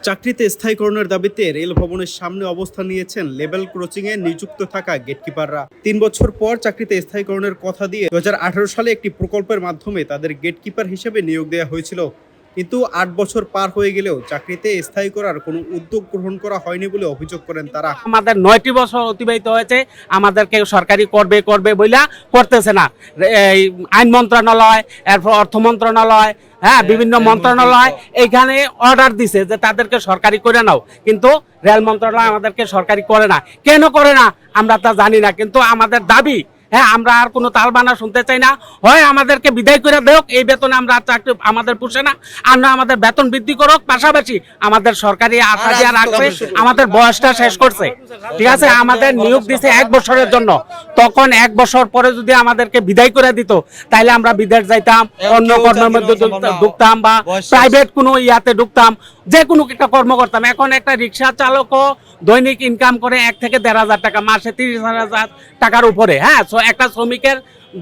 চাকরিতে স্থায়ীকরণের দাবিতে রেল ভবনের সামনে অবস্থান নিয়েছেন লেভেল ক্রসিংয়ে নিযুক্ত থাকা গেটকিপাররা। ৩ বছর পর চাকরিতে স্থায়ীকরণের কথা দিয়ে ২০১৮ সালে একটি প্রকল্পের মাধ্যমে তাদের গেটকিপার হিসেবে নিয়োগ দেওয়া হয়েছিল। কিন্তু ৮ বছর পার হয়ে গেলেও চাকরিতে স্থায়ী করার কোনো উদ্যোগ গ্রহণ করা হয়নি বলে অভিযোগ করেন তারা। আমাদের ৯টি বছর অতিবাহিত হয়েছে, আমাদেরকে সরকারি করবে বইলা করতেছে না। এই আইন মন্ত্রণালয়, এরপর অর্থ মন্ত্রণালয়, বিভিন্ন মন্ত্রণালয় এইখানে অর্ডার দিছে যে তাদেরকে সরকারি করে নাও, কিন্তু রেল মন্ত্রণালয় আমাদেরকে সরকারি করে না। কেন করে না আমরা তা জানি না, কিন্তু আমাদের দাবি আমরা আর কোনো তালবানা শুনতে চাই না। হয় আমাদেরকে বিদায় করে দেওক, এই বেতনে আমরা চাকরি আমাদের পুষে না, আর না আমাদের বেতন বৃদ্ধি করুক, পাশাপাশি আমাদের সরকারি ৮,০০০ রাখছে, আমাদের বয়সটা শেষ করছে, ঠিক আছে। আমাদের নিয়োগ দিছে ১ বছরের জন্য, তখন ১ বছর পরে যদি আমাদেরকে বিদায় করে দিত তাহলে আমরা বিদেশ যাইতাম, অন্য কর্মের মধ্যে ঢুকতাম বা প্রাইভেট কোনো ইয়াতে ঢুকতাম, যে কোনো একটা কর্ম করতাম। এখন একটা রিক্সা চালকও দৈনিক ইনকাম করে ১ থেকে ১,৫০০ টাকা, মাসে ৩০,০০০ টাকার উপরে। একটা শ্রমিকের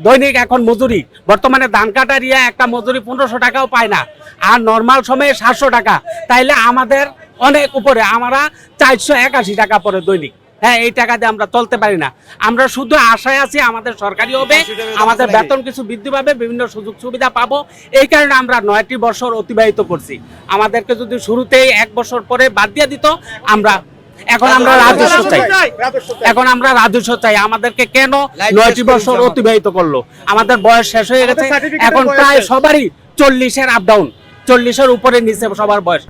দৈনিক এখন মজুরি বর্তমানে ধান কাটার একটা মজুরি ১৫০০ টাকাও পায় না, আর নর্মাল সময়ে ৭০০ টাকা। তাইলে আমাদের অনেক উপরে, আমরা ৪৮১ টাকা পরে দৈনিক। এই টাকা দিয়ে আমরা চলতে পারি না। আমরা শুধু আশায় আছি আমাদের সরকারি হবে, আমাদের বেতন কিছু বৃদ্ধি পাবে, বিভিন্ন সুযোগ সুবিধা পাবো। এই কারণে আমরা ৯টি বছর অতিবাহিত করছি। আমাদেরকে যদি শুরুতেই ১ বছর পরে বাদ দিয়ে দিত, এখন আমরা রাজস্ব চাই। আমাদেরকে কেন ৯টি বছর অতিবাহিত করলো? আমাদের বয়স শেষ হয়ে গেছে, এখন প্রায় সবারই ৪০-এর আপ ডাউন, ৪০-এর উপরে নিচে সবার বয়স।